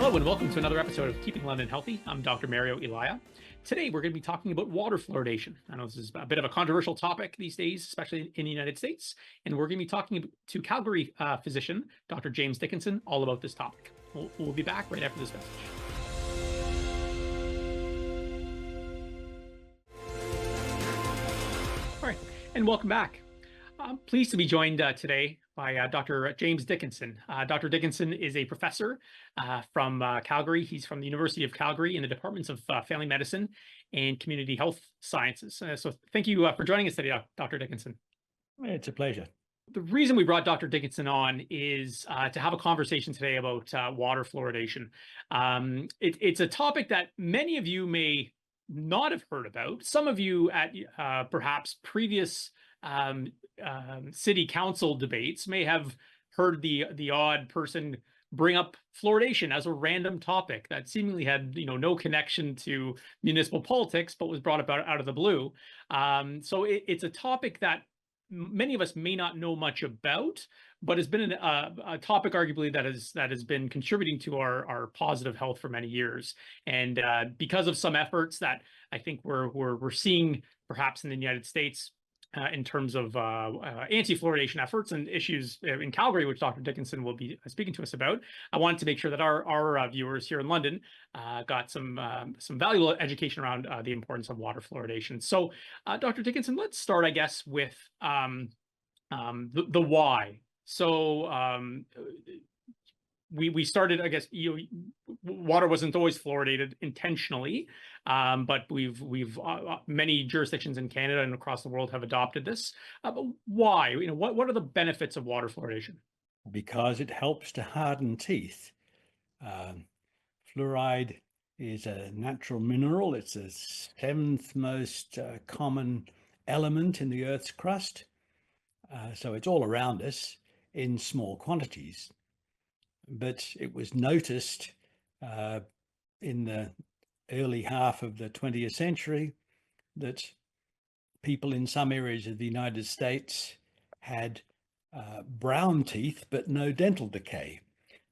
Hello and welcome to another episode of Keeping London Healthy. I'm Dr. Mario Elia. Today we're going to be talking about water fluoridation. I know this is a bit of a controversial topic these days, especially in the United States, and we're going to be talking to Calgary physician Dr. James Dickinson all about this topic. We'll be back right after this message. All right, and welcome back. I'm pleased to be joined today by Dr. James Dickinson. Dr. Dickinson is a professor from Calgary. He's from the University of Calgary in the departments of family medicine and community health sciences. So thank you for joining us today, Dr. Dickinson. It's a pleasure. The reason we brought Dr. Dickinson on is to have a conversation today about water fluoridation. It's a topic that many of you may not have heard about. Some of you at perhaps previous city council debates may have heard the odd person bring up fluoridation as a random topic that seemingly had no connection to municipal politics, but was brought about out of the blue. So it's a topic that many of us may not know much about, but has been a topic arguably that has been contributing to our positive health for many years. And because of some efforts that I think we're seeing perhaps in the United States in terms of anti-fluoridation efforts and issues in Calgary, which Dr. Dickinson will be speaking to us about, I wanted to make sure that our viewers here in London got some valuable education around the importance of water fluoridation. So, Dr. Dickinson, let's start, I guess, with the why. So we started, I guess, water wasn't always fluoridated intentionally, but we've many jurisdictions in Canada and across the world have adopted this. But why? What are the benefits of water fluoridation? Because it helps to harden teeth. Fluoride is a natural mineral. It's the seventh most common element in the Earth's crust. So it's all around us in small quantities. But it was noticed in the early half of the 20th century that people in some areas of the United States had brown teeth but no dental decay.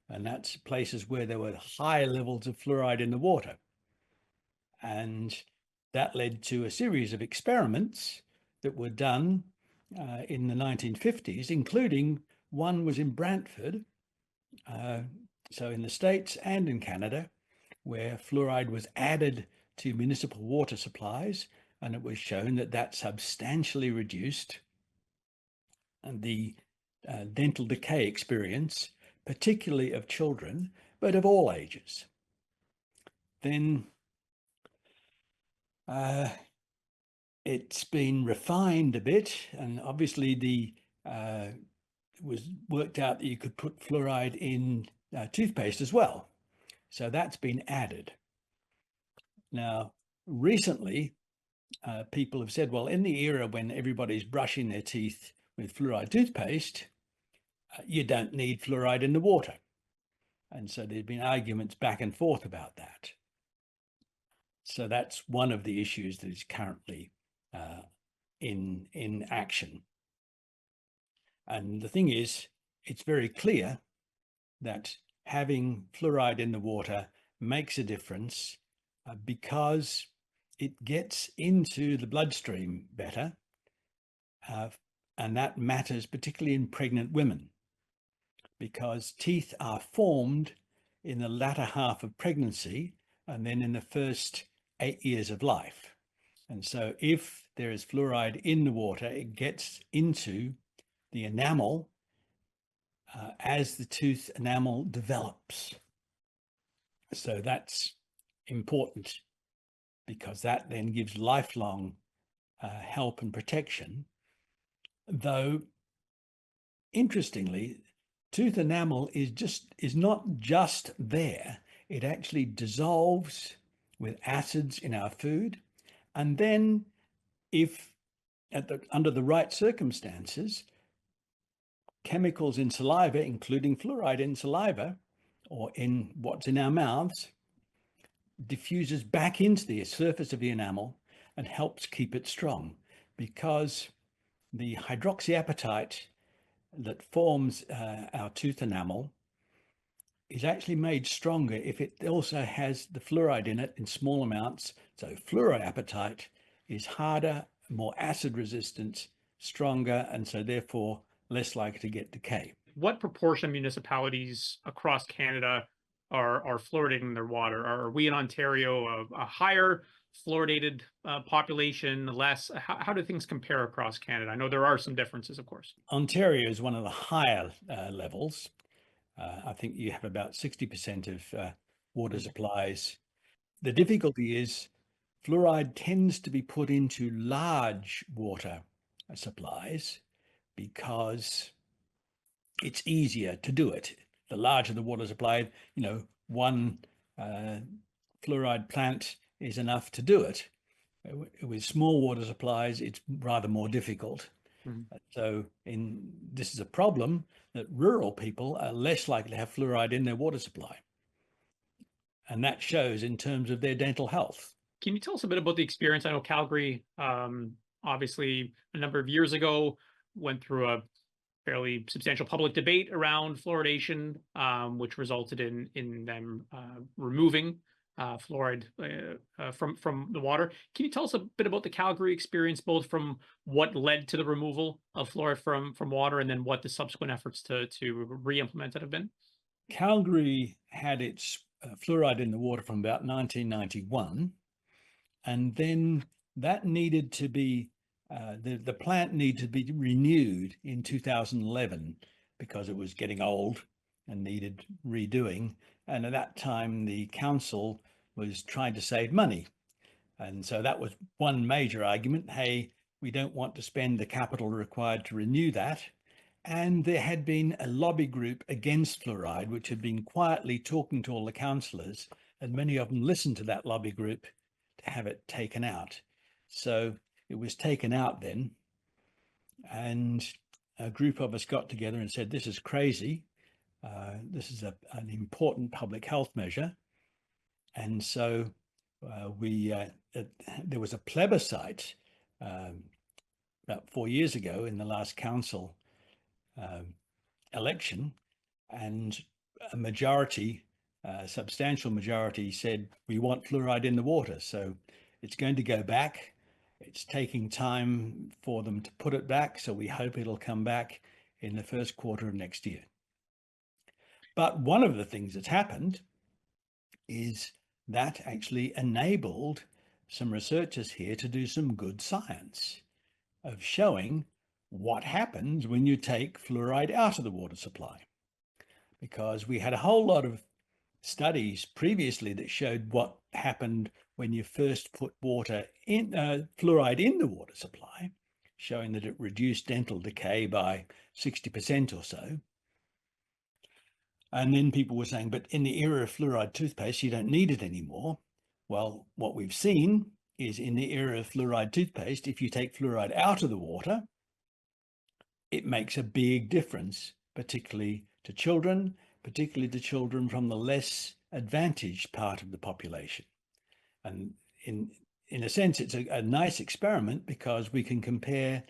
And that's places where there were high levels of fluoride in the water. And that led to a series of experiments that were done in the 1950s, including one was in Brantford, so in the States and in Canada, where fluoride was added to municipal water supplies, and it was shown that that substantially reduced the dental decay experience, particularly of children, but of all ages. Then it's been refined a bit, and obviously it was worked out that you could put fluoride in toothpaste as well. So that's been added. Now, recently, people have said, well, in the era when everybody's brushing their teeth with fluoride toothpaste, you don't need fluoride in the water. And so there's been arguments back and forth about that. So that's one of the issues that is currently in action. And the thing is, it's very clear that having fluoride in the water makes a difference because it gets into the bloodstream better. And that matters particularly in pregnant women, because teeth are formed in the latter half of pregnancy and then in the first 8 years of life. And so if there is fluoride in the water, it gets into the enamel as the tooth enamel develops. So that's important because that then gives lifelong help and protection. Though, interestingly, tooth enamel is not just there. It actually dissolves with acids in our food. And then if under the right circumstances, chemicals in saliva, including fluoride in saliva or in what's in our mouths, diffuses back into the surface of the enamel and helps keep it strong, because the hydroxyapatite that forms our tooth enamel is actually made stronger if it also has the fluoride in it in small amounts. So fluoroapatite is harder, more acid resistant, stronger, and so therefore less likely to get decay. What proportion of municipalities across Canada are fluoridating their water? Are we in Ontario a higher fluoridated population, less? How do things compare across Canada? I know there are some differences, of course. Ontario is one of the higher levels. I think you have about 60% of water supplies. The difficulty is fluoride tends to be put into large water supplies because it's easier to do it. The larger the water supply, one fluoride plant is enough to do it. With small water supplies, it's rather more difficult. Mhm. So this is a problem that rural people are less likely to have fluoride in their water supply. And that shows in terms of their dental health. Can you tell us a bit about the experience? I know Calgary, obviously, a number of years ago, went through a fairly substantial public debate around fluoridation, which resulted in them removing fluoride from the water. Can you tell us a bit about the Calgary experience, both from what led to the removal of fluoride from water, and then what the subsequent efforts to re-implement it have been? Calgary had its fluoride in the water from about 1991, and then that needed to be the plant needed to be renewed in 2011 because it was getting old and needed redoing. And at that time, the council was trying to save money. And so that was one major argument. Hey, we don't want to spend the capital required to renew that. And there had been a lobby group against fluoride, which had been quietly talking to all the councillors, and many of them listened to that lobby group to have it taken out. So it was taken out then, and a group of us got together and said, this is crazy. This is an important public health measure. And so there was a plebiscite about 4 years ago in the last council election, and a majority, substantial majority, said we want fluoride in the water. So it's going to go back. It's taking time for them to put it back, so we hope it'll come back in the first quarter of next year. But one of the things that's happened is that actually enabled some researchers here to do some good science of showing what happens when you take fluoride out of the water supply. Because we had a whole lot of studies previously that showed what happened when you first put fluoride in the water supply, showing that it reduced dental decay by 60% or so. And then people were saying, but in the era of fluoride toothpaste, you don't need it anymore. Well, what we've seen is in the era of fluoride toothpaste, if you take fluoride out of the water, it makes a big difference, particularly to children from the less advantaged part of the population. And in a sense, it's a nice experiment because we can compare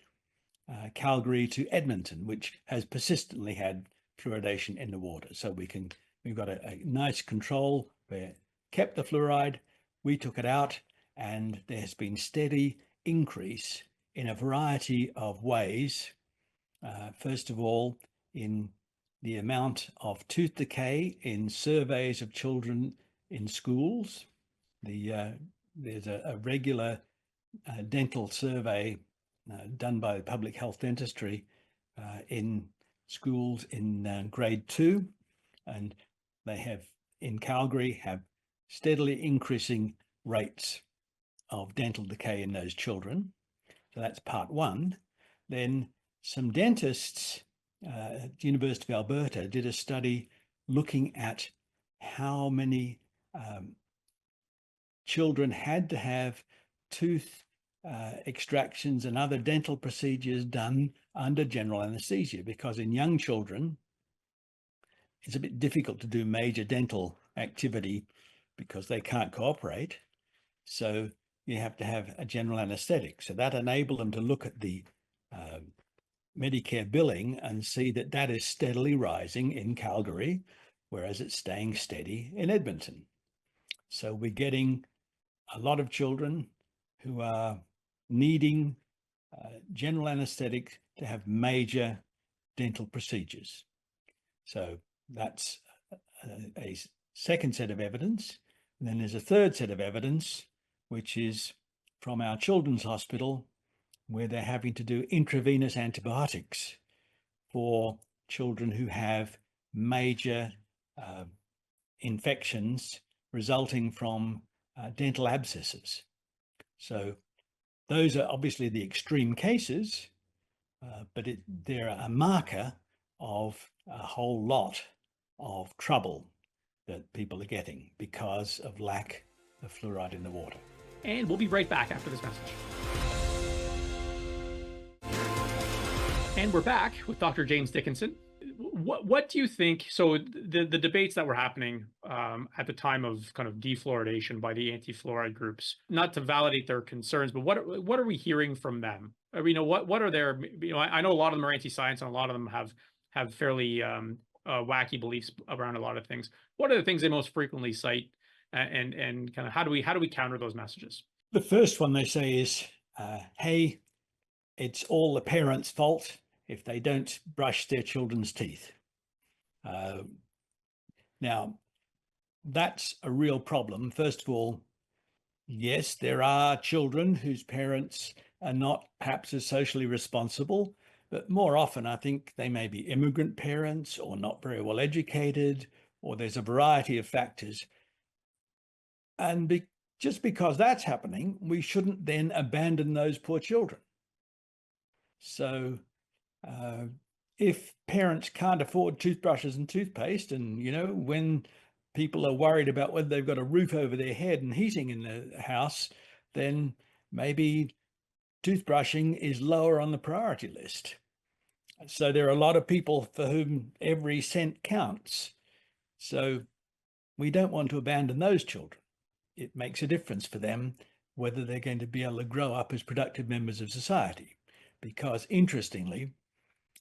Calgary to Edmonton, which has persistently had fluoridation in the water. So we've got a nice control where kept the fluoride, we took it out, and there has been steady increase in a variety of ways. First of all, in the amount of tooth decay in surveys of children in schools. There's a regular dental survey done by public health dentistry in schools in grade 2, and they have in Calgary have steadily increasing rates of dental decay in those children. So that's part one. Then some dentists at the University of Alberta did a study looking at how many children had to have tooth extractions and other dental procedures done under general anesthesia, because in young children, it's a bit difficult to do major dental activity because they can't cooperate. So you have to have a general anesthetic. So that enabled them to look at the Medicare billing and see that that is steadily rising in Calgary. whereas it's staying steady in Edmonton. So we're getting a lot of children who are needing general anesthetic to have major dental procedures. So that's a second set of evidence. And then there's a third set of evidence, which is from our children's hospital, where they're having to do intravenous antibiotics for children who have major infections resulting from dental abscesses. So those are obviously the extreme cases, but they're a marker of a whole lot of trouble that people are getting because of lack of fluoride in the water. And we'll be right back after this message. And we're back with Dr. James Dickinson. What do you think? So the debates that were happening at the time of kind of defluoridation by the anti-fluoride groups, not to validate their concerns, but what are we hearing from them? What are their, I know a lot of them are anti-science and a lot of them have fairly wacky beliefs around a lot of things. What are the things they most frequently cite, and kind of how do we counter those messages? The first one they say is, hey, it's all the parents' fault if they don't brush their children's teeth. Now, that's a real problem. First of all, yes, there are children whose parents are not perhaps as socially responsible, but more often I think they may be immigrant parents or not very well educated, or there's a variety of factors. And just because that's happening, we shouldn't then abandon those poor children. So if parents can't afford toothbrushes and toothpaste, and when people are worried about whether they've got a roof over their head and heating in the house, then maybe toothbrushing is lower on the priority list. So there are a lot of people for whom every cent counts. So we don't want to abandon those children. It makes a difference for them whether they're going to be able to grow up as productive members of society. Because interestingly,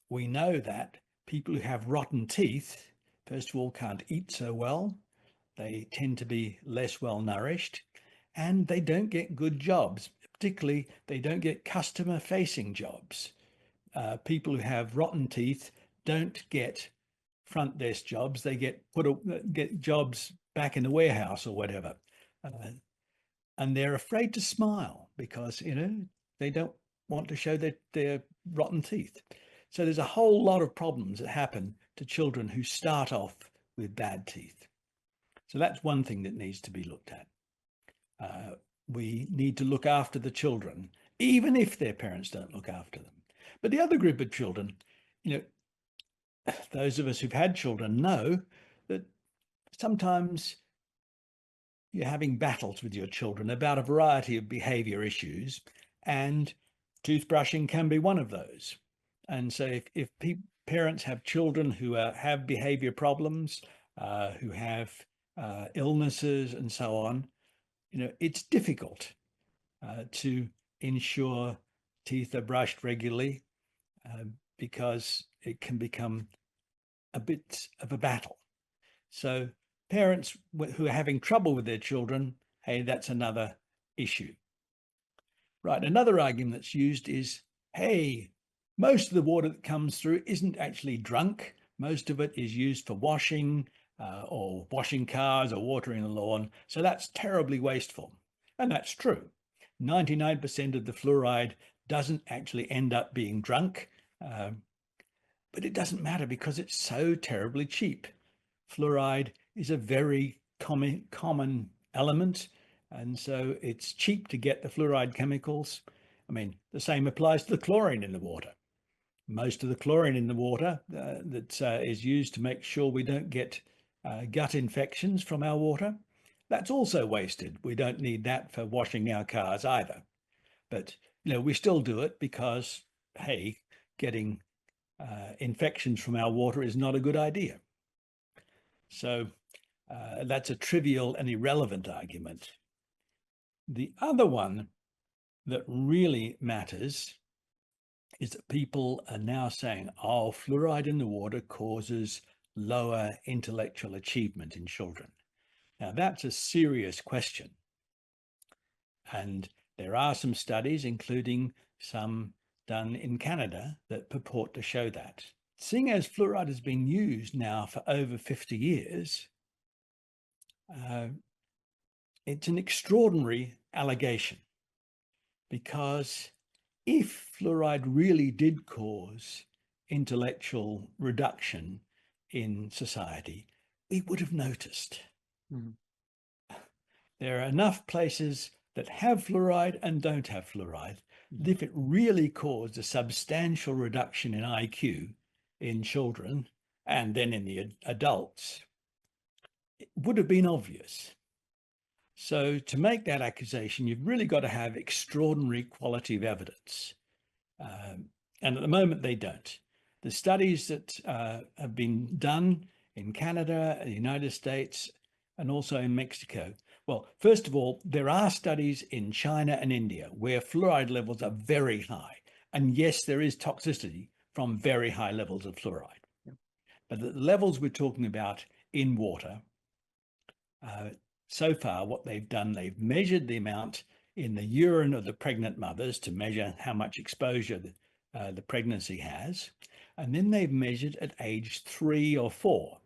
we know that people who have rotten teeth, first of all, can't eat so well. They tend to be less well nourished, and they don't get good jobs. Particularly, they don't get customer facing jobs. People who have rotten teeth don't get front desk jobs. They get jobs back in the warehouse or whatever. And they're afraid to smile because, they don't want to show their rotten teeth. So there's a whole lot of problems that happen to children who start off with bad teeth. So that's one thing that needs to be looked at. We need to look after the children, even if their parents don't look after them. But the other group of children, those of us who've had children know that sometimes you're having battles with your children about a variety of behavior issues, and toothbrushing can be one of those. And so if parents have children who have behavior problems, who have illnesses and so on, it's difficult to ensure teeth are brushed regularly because it can become a bit of a battle. So parents who are having trouble with their children, hey, that's another issue. Right, another argument that's used is, hey, most of the water that comes through isn't actually drunk. Most of it is used for washing or washing cars or watering the lawn. So that's terribly wasteful. And that's true. 99% of the fluoride doesn't actually end up being drunk, but it doesn't matter because it's so terribly cheap. Fluoride is a very common element, and so it's cheap to get the fluoride chemicals. I mean, the same applies to the chlorine in the water. Most of the chlorine in the water that is used to make sure we don't get gut infections from our water, that's also wasted. We don't need that for washing our cars either. But, we still do it because, hey, getting infections from our water is not a good idea. So that's a trivial and irrelevant argument. The other one that really matters is that people are now saying, oh, fluoride in the water causes lower intellectual achievement in children? Now, that's a serious question. And there are some studies, including some done in Canada, that purport to show that. Seeing as fluoride has been used now for over 50 years, it's an extraordinary allegation, because if fluoride really did cause intellectual reduction in society, we would have noticed. Mhm. There are enough places that have fluoride and don't have fluoride. Mhm. If it really caused a substantial reduction in IQ in children and then in the adults, it would have been obvious. So to make that accusation, you've really got to have extraordinary quality of evidence. And at the moment, they don't. The studies that have been done in Canada, the United States, and also in Mexico. Well, first of all, there are studies in China and India where fluoride levels are very high. And yes, there is toxicity from very high levels of fluoride. Yep. But the levels we're talking about in water, so far, what they've done, they've measured the amount in the urine of the pregnant mothers to measure how much exposure the pregnancy has. And then they've measured at age 3 or 4.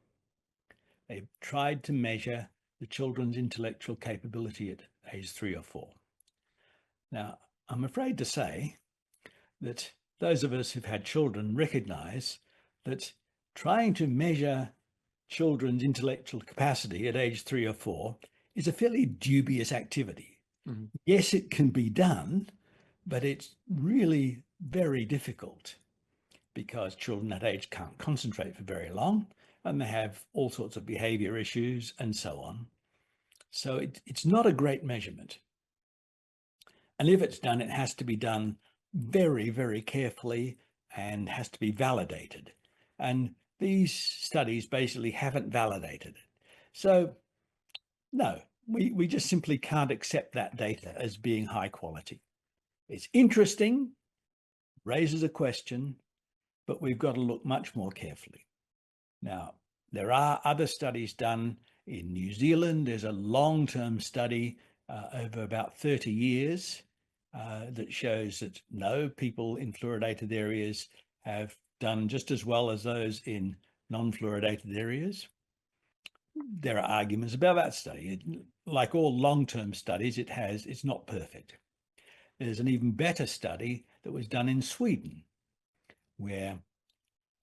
They've tried to measure the children's intellectual capability at age 3 or 4. Now, I'm afraid to say that those of us who've had children recognize that trying to measure children's intellectual capacity at age 3 or 4 is a fairly dubious activity. Mhm. Yes, it can be done, but it's really very difficult, because children that age can't concentrate for very long and they have all sorts of behavior issues and so on. So it's not a great measurement. And if it's done, it has to be done very, very carefully and has to be validated. And these studies basically haven't validated it. So no, we just simply can't accept that data as being high quality. It's interesting, raises a question, but we've got to look much more carefully. Now, there are other studies done in New Zealand. There's a long-term study over about 30 years that shows that no, people in fluoridated areas have done just as well as those in non-fluoridated areas. There are arguments about that study. Like all long-term studies, it's not perfect. There's an even better study that was done in Sweden, where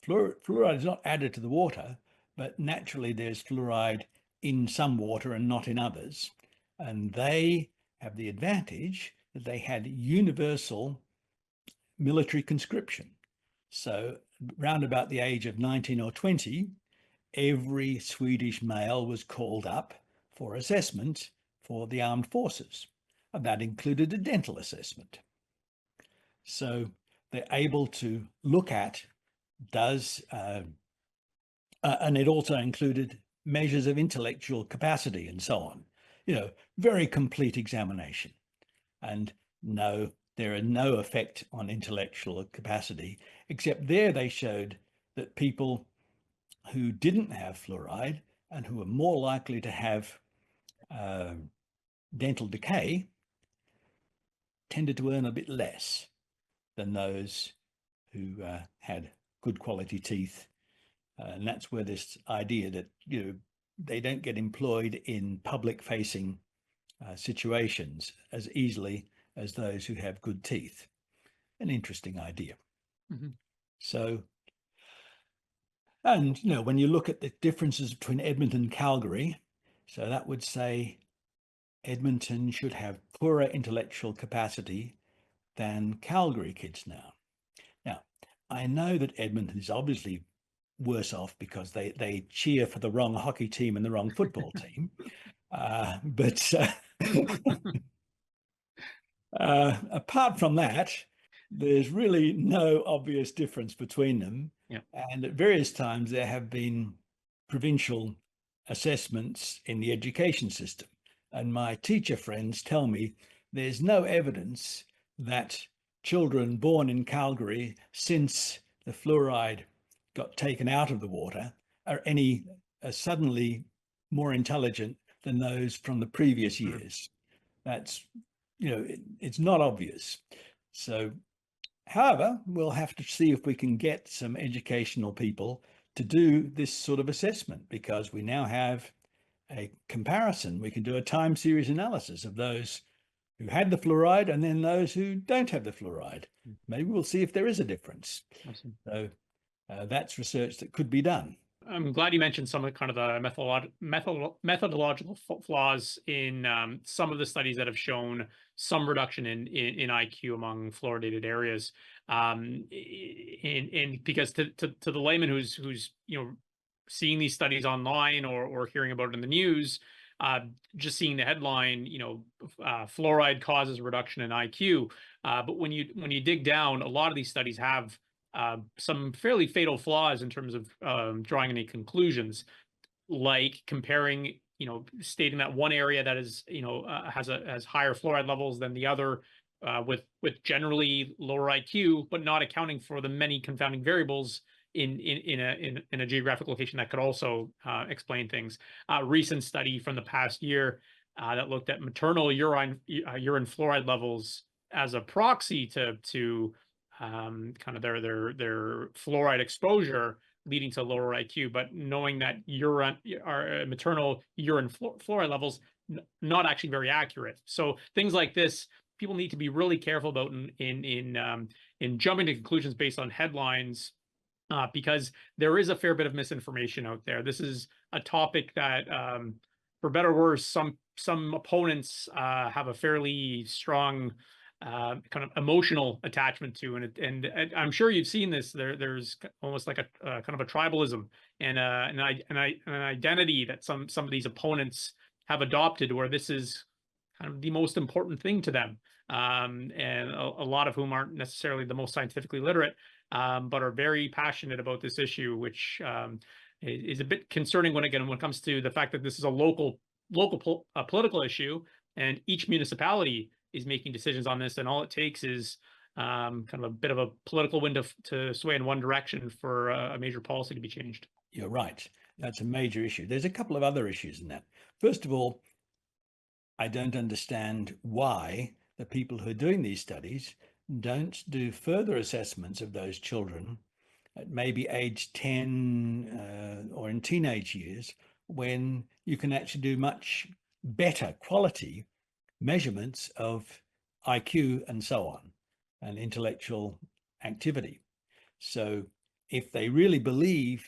fluoride is not added to the water, but naturally there's fluoride in some water and not in others. And they have the advantage that they had universal military conscription. So round about the age of 19 or 20, every Swedish male was called up for assessment for the armed forces. And that included a dental assessment. So they're able to look at and it also included measures of intellectual capacity and so on. Very complete examination. And no, there are no effect on intellectual capacity, except there they showed that people who didn't have fluoride and who were more likely to have dental decay tended to earn a bit less than those who had good quality teeth. And that's where this idea that they don't get employed in public facing situations as easily as those who have good teeth. An interesting idea. Mm-hmm. So, and when you look at the differences between Edmonton and Calgary, so that would say Edmonton should have poorer intellectual capacity than Calgary kids now. Now, I know that Edmonton is obviously worse off because they cheer for the wrong hockey team and the wrong football team. But apart from that, there's really no obvious difference between them. Yeah. And at various times, there have been provincial assessments in the education system. And my teacher friends tell me there's no evidence that children born in Calgary, since the fluoride got taken out of the water, are any suddenly more intelligent than those from the previous Mm. years. That's, it's not obvious. So, however, we'll have to see if we can get some educational people to do this sort of assessment, because we now have a comparison. We can do a time series analysis of those who had the fluoride and then those who don't have the fluoride. Maybe we'll see if there is a difference. Awesome. So that's research that could be done. I'm glad you mentioned some of kind of the methodological flaws in some of the studies that have shown some reduction in IQ among fluoridated areas. And because to the layman who's seeing these studies online or hearing about it in the news, just seeing the headline, fluoride causes a reduction in IQ. But when you dig down, a lot of these studies have some fairly fatal flaws in terms of drawing any conclusions, like comparing, stating that one area that is, has higher fluoride levels than the other, with generally lower IQ, but not accounting for the many confounding variables in a geographic location that could also explain things. A recent study from the past year that looked at maternal urine fluoride levels as a proxy to kind of their fluoride exposure leading to lower IQ, but knowing that maternal urine fluoride levels not actually very accurate. So things like this, people need to be really careful about in jumping to conclusions based on headlines, because there is a fair bit of misinformation out there. This is a topic that, for better or worse, some opponents have a fairly strong kind of emotional attachment to, and I'm sure you've seen this. There's almost like a kind of a tribalism and an identity that some of these opponents have adopted, where this is kind of the most important thing to them, and a lot of whom aren't necessarily the most scientifically literate, but are very passionate about this issue, which is a bit concerning when it comes to the fact that this is a local political issue, and each municipality is making decisions on this, and all it takes is kind of a bit of a political wind to sway in one direction for a major policy to be changed. You're right. That's a major issue. There's a couple of other issues in that. First of all, I don't understand why the people who are doing these studies don't do further assessments of those children at maybe age 10 or in teenage years, when you can actually do much better quality measurements of IQ and so on, and intellectual activity. So if they really believe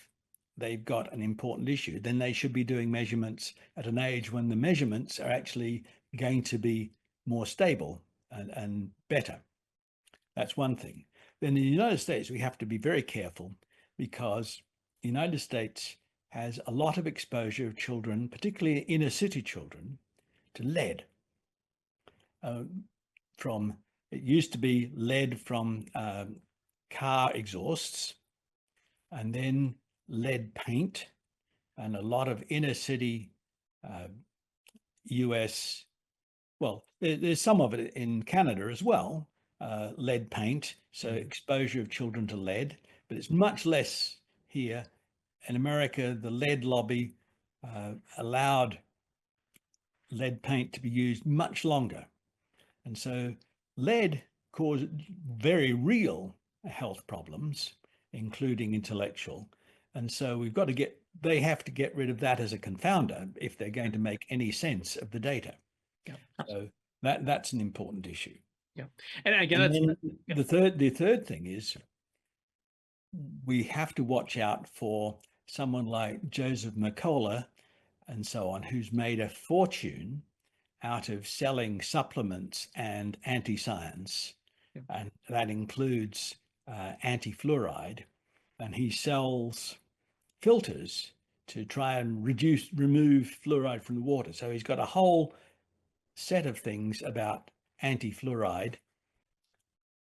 they've got an important issue, then they should be doing measurements at an age when the measurements are actually going to be more stable and better. That's one thing. Then in the United States, we have to be very careful, because the United States has a lot of exposure of children, particularly inner city children, to lead. It used to be lead from car exhausts, and then lead paint, and a lot of inner city US, well, there's some of it in Canada as well, lead paint, so exposure of children to lead, but it's much less here. In America, the lead lobby allowed lead paint to be used much longer. And so lead caused very real health problems, including intellectual. And so they have to get rid of that as a confounder if they're going to make any sense of the data. Yeah. So that's an important issue. Yeah. And again, the third thing is, we have to watch out for someone like Joseph Mercola and so on, who's made a fortune out of selling supplements and anti-science, and that includes anti-fluoride, and he sells filters to try and remove fluoride from the water. So he's got a whole set of things about anti-fluoride,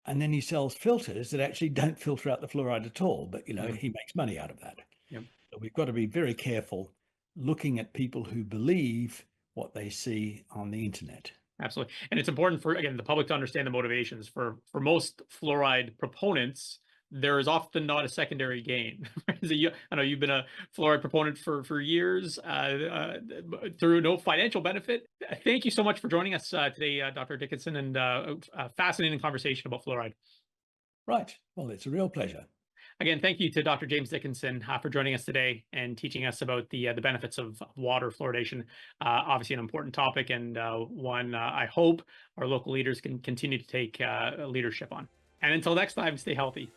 and then he sells filters that actually don't filter out the fluoride at all, but he makes money out of that. Yep. So we've got to be very careful looking at people who believe what they see on the internet. Absolutely. And it's important for, again, the public to understand the motivations for most fluoride proponents. there is often not a secondary gain. So I know you've been a fluoride proponent for years through no financial benefit. Thank you so much for joining us today, Dr. Dickinson, and a fascinating conversation about fluoride. Right. Well, it's a real pleasure. Again, thank you to Dr. James Dickinson for joining us today and teaching us about the benefits of water fluoridation. Obviously, an important topic, and one I hope our local leaders can continue to take leadership on. And until next time, stay healthy.